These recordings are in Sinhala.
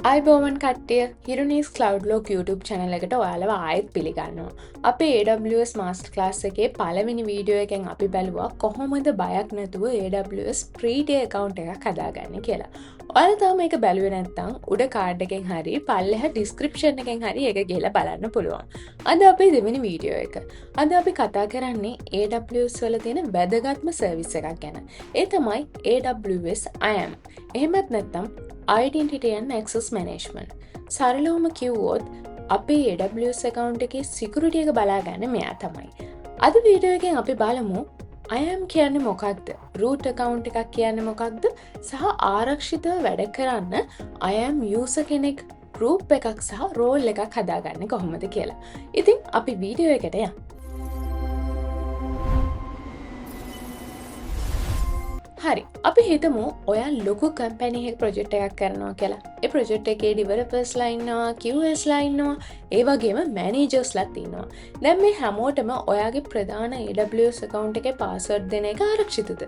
අයිබෝවන් කට්ටිය හිරුනිස් කලව්ඩ්ලෝක් YouTube චැනල එකට ඔයාලව ආයෙත් පිළිගන්නවා. අපේ AWS මාස්ටර් ක්ලාස් එකේ පළවෙනි වීඩියෝ එකෙන් අපි බැලුවා කොහොමද බයක් නැතුව AWS ප්‍රීටිය account එකක් හදාගන්නේ කියලා. ඔයාලා තාම මේක බැලුවේ නැත්නම් උඩ කාඩ් එකෙන් හරි පල්ලෙහා description එකෙන් හරි ඒක ගිහලා බලන්න පුළුවන්. අද අපේ දෙවෙනි වීඩියෝ එක. අද අපි කතා කරන්නේ AWS වල තියෙන වැදගත්ම සර්විස් එකක් ගැන. ඒ තමයි AWS IAM. එහෙමත් නැත්නම් Identity and Access Management. සරලවම කිව්වොත් අපේ AWS account එකේ security එක බලාගන්න මෙයා තමයි. අද වීඩියෝ එකෙන් අපි බලමු IAM කියන්නේ මොකක්ද? root account එකක් කියන්නේ මොකක්ද? සහ ආරක්ෂිතව වැඩ කරන්න IAM user කෙනෙක් group එකක් සහ role එකක් හදාගන්නේ කොහොමද කියලා. ඉතින් අපි වීඩියෝ එකට යමු. හරි අපි හිතමු ඔයා ලොකු කම්පැනි එකක ප්‍රොජෙක්ට් එකක් කරනවා කියලා. ඒ ප්‍රොජෙක්ට් එකේ ඩෙවලොපර්ස්ලා ඉන්නවා, QAස්ලා ඉන්නවා, ඒ වගේම මැනේජර්ස්ලාත් ඉන්නවා. දැන් මේ හැමෝටම ඔයාගේ ප්‍රධාන AWS account එකේ password දෙන එක ආරක්ෂිතද?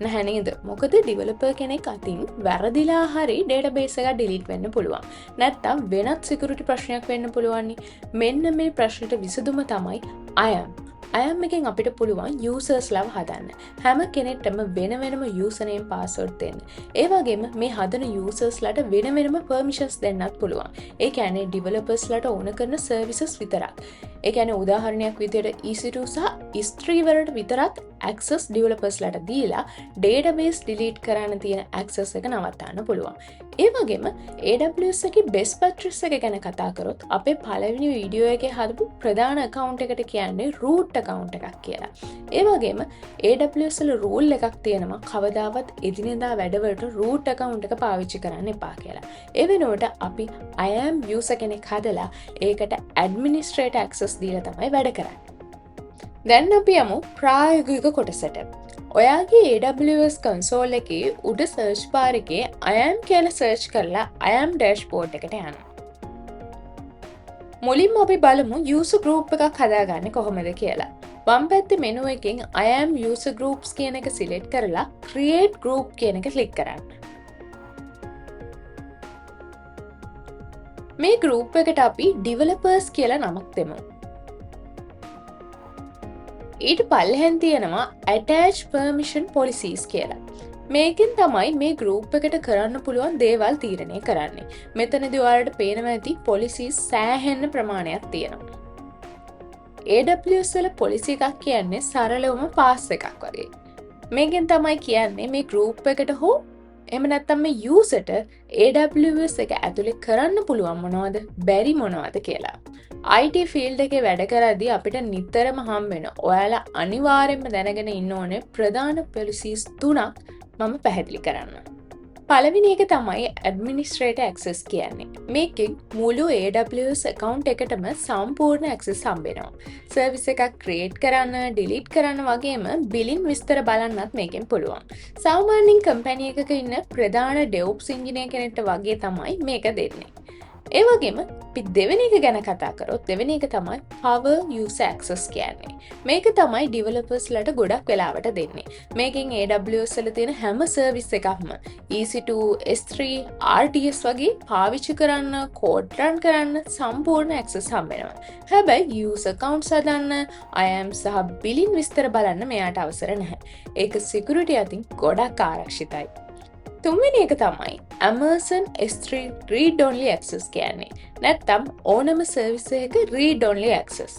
නැහැ නේද? මොකද ඩෙවලොපර් කෙනෙක් අතින් වැරදිලා හරි database එක delete වෙන්න පුළුවන්. නැත්තම් වෙනත් security ප්‍රශ්නයක් වෙන්න පුළුවන්. මෙන්න මේ ප්‍රශ්නෙට විසඳුම තමයි IAM. IAM එකෙන් අපිට පුළුවන් users ලව හදන්න. හැම කෙනෙක්ටම වෙන වෙනම username password දෙන්න. ඒ වගේම මේ හදන users ලට වෙන වෙනම permissions දෙන්නත් පුළුවන්. ඒ කියන්නේ developers ලට ඕන කරන services විතරක්. ඒ කියන්නේ උදාහරණයක් විදියට EC2 සහ S3 වලට විතරක් access developers ලට දීලා database delete කරන්න තියෙන access එක නවත්තන්න පුළුවන්. ඒ වගේම AWS එකේ best practice එක ගැන කතා කරොත් අපේ පළවෙනි වීඩියෝ එකේ හදපු ප්‍රධාන account එකට කියන්නේ root account එකක් කියලා. ඒ වගේම AWS වල rule එකක් තියෙනවා කවදාවත් එදිනෙදා වැඩවලට root account එක පාවිච්චි කරන්න එපා කියලා. ඒ වෙනුවට අපි IAM user කෙනෙක් හදලා ඒකට administrator access දීලා තමයි වැඩ කරන්නේ. දැන් අපි යමු ප්‍රායෝගික කොටසට. ඔයාගේ AWS console එකේ උඩ search bar එකේ IAM කියලා search කරලා IAM dashboard එකට යන්න. මුලින්ම අපි බලමු user group එකක් හදාගන්නේ කොහොමද කියලා. වම් පැත්තේ menu එකෙන් IAM user groups කියන එක select කරලා create group කියන එක click කරන්න. මේ group එකට අපි developers කියලා නමක් දෙමු. ඊට පල්ලෙහෙන් තියෙනවා attach permission policies කියලා. මේකෙන් තමයි මේ group එකට කරන්න පුළුවන් දේවල් තීරණය කරන්නේ. මෙතනදී ඔයාලට පේනවා ඇති policies සෑහෙන ප්‍රමාණයක් තියෙනවා. AWS වල policy එකක් කියන්නේ සරලවම pass එකක් වගේ. මේකෙන් තමයි කියන්නේ මේ group එකට හෝ එහෙම නැත්නම් මේ userට AWS එක ඇතුලේ කරන්න පුළුවන් මොනවද බැරි මොනවද කියලා. IT field එකේ වැඩ කරද්දී අපිට නිතරම හම් වෙන ඔයාලා අනිවාර්යයෙන්ම දැනගෙන ඉන්න ඕනේ ප්‍රධාන policies තුනක් මම පැහැදිලි කරන්න. පළවෙනි එක තමයි administrator access කියන්නේ. මේකෙන් මුළු AWS account එකටම සම්පූර්ණ access හම්බ වෙනවා. service එකක් create කරන්න, delete කරන්න වගේම billing විස්තර බලන්නත් මේකෙන් පුළුවන්. සාමාන්‍යයෙන් company එකක ඉන්න ප්‍රධාන DevOps engineer කෙනෙක්ට වගේ තමයි මේක දෙන්නේ. ඒ වගේම අපි දෙවෙනි එක ගැන කතා කරොත් දෙවෙනි එක තමයි power user access කියන්නේ. මේක තමයි developers ලට ගොඩක් වෙලාවට දෙන්නේ. මේකෙන් AWS වල තියෙන හැම service එකක්ම EC2, S3, RDS වගේ පාවිච්චි කරන්න, code run කරන්න සම්පූර්ණ access හම්බ වෙනවා. හැබැයි user accounts හදන්න, IAM සහ billing විස්තර බලන්න මෙයාට අවසර නැහැ. ඒක security අතින් ගොඩක් ආරක්ෂිතයි. තුන්වෙනි එක තමයි Amazon S3 read only access කියන්නේ. නැත්තම් ඕනම සර්විස් එකක read only access.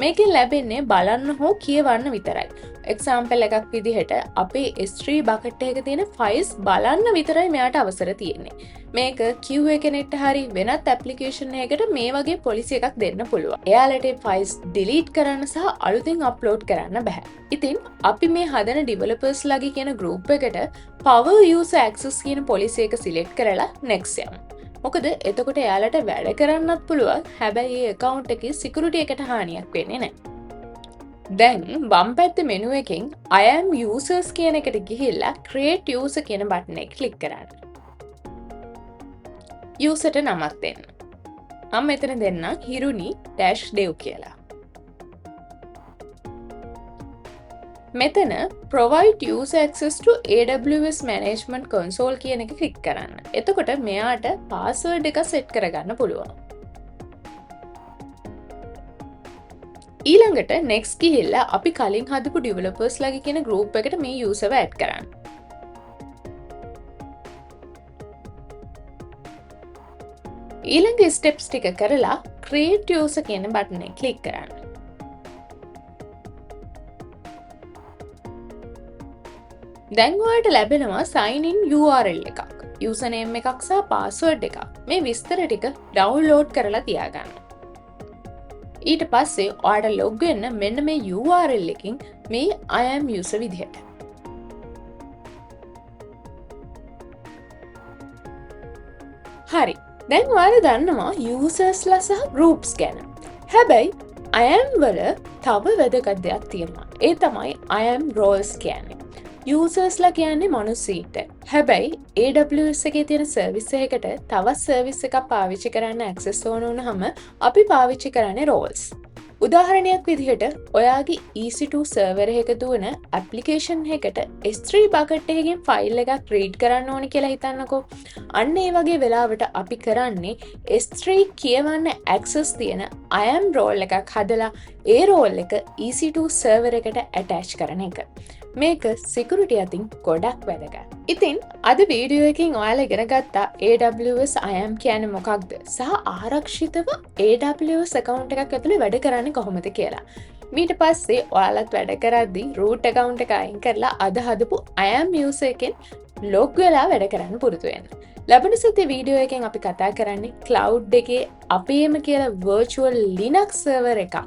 මේකෙන් ලැබෙන්නේ බලන්න හෝ කියවන්න විතරයි. එක්සැම්පල් එකක් විදිහට අපේ S3 bucket එකක තියෙන files බලන්න විතරයි මෙයාට අවසර තියෙන්නේ. මේක QA කෙනෙක්ට හරි වෙනත් application එකකට මේ වගේ policy එකක් දෙන්න පුළුවන්. එයාලට files delete කරන්න සහ අලුතෙන් upload කරන්න බෑ. ඉතින් අපි මේ හදන developers ලගේ කියන group එකට power user access කියන policy එක select කරලා next යමු. මොකද එතකොට එයාලට වැඩ කරන්නත් පුළුවන්. හැබැයි ඒ account එකේ security එකට හානියක් වෙන්නේ නැහැ. දැන් වම් පැත්තේ menu එකෙන් IAM users කියන එකට ගිහිල්ලා create user කියන button එක click කරන්න. userට නමක් දෙන්න. මම මෙතන දෙන්නම් හිරුනි-dev කියලා. මෙතන provide user access to AWS management console කියන එක ක්ලික් කරන්න. එතකොට මෙයාට password එක set කරගන්න පුළුවන්. ඊළඟට next ගිහිල්ලා අපි කලින් හදපු developers ලගේ කියන group එකට මේ user ව add කරන්න. ඊළඟ steps ටික කරලා create user කියන බටන් එක ක්ලික් කරන්න. දැන් ඔයාලට ලැබෙනවා sign in URL එකක්, username එකක් සහ password එකක්. මේ විස්තර ටික download කරලා තියාගන්න. ඊට පස්සේ ඔයාලට log වෙන්න මෙන්න මේ URL එකකින් මේ I am user විදිහට. හරි. දැන් ඔයාලා දන්නවා users ලා සහ groups ගැන. හැබැයි I am වල තව වැදගත් දෙයක් තියෙනවා. ඒ තමයි I am roles කියන්නේ. users ලා කියන්නේ මිනිස්සුන්ට. හැබැයි AWS එකේ තියෙන සර්විස් එකකට තවත් සර්විස් එකක් පාවිච්චි කරන්න access ඕන වුණාම අපි පාවිච්චි කරන්නේ roles. උදාහරණයක් විදිහට ඔයාගේ EC2 සර්වර් එකක දුවන ඇප්ලිකේෂන් එකකට S3 බකට් එකකින් ෆයිල් එකක් රීඩ් කරන්න ඕනේ කියලා හිතන්නකෝ. අන්න ඒ වගේ වෙලාවට අපි කරන්නේ S3 කියවන්න access තියෙන I am role එකක් හදලා ඒ role එක EC2 සර්වර් එකට attach කරන එක. මේක security අතින් ගොඩක් වැදගත්. ඉතින් අද වීඩියෝ එකකින් ඔයාලා ඉගෙන ගත්තා AWS IAM කියන්නේ මොකක්ද සහ ආරක්ෂිතව AWS account එකක් ඇතුලේ වැඩ කරන්නේ කොහොමද කියලා. ඊට පස්සේ ඔයාලත් වැඩ කරද්දී root account එක අයින් කරලා අද හදපු IAM user එකෙන් log වෙලා වැඩ කරන්න පුරුදු වෙන්න. ලබන සතියේ වීඩියෝ එකෙන් අපි කතා කරන්නේ cloud එකේ අපේම කියලා virtual Linux server එකක්.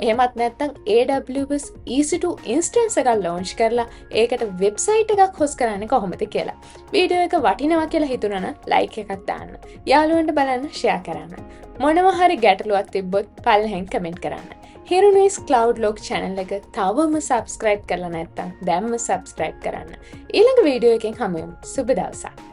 එහෙමත් නැත්නම් AWS EC2 instance එකක් launch කරලා ඒකට website එකක් host කරන්නේ කොහොමද කියලා. වීඩියෝ එක වටිනවා කියලා හිතුණා නම් like එකක් දාන්න. යාළුවන්ට බලන්න share කරන්න. මොනවා හරි ගැටලුවක් තිබ්බොත් පල්ලෙහෙන් comment කරන්න. Hirunis Cloud Log channel එක තවම subscribe කරලා නැත්නම් දැන්ම subscribe කරන්න. ඊළඟ වීඩියෝ එකෙන් හමු වෙමු. සුබ දවසක්.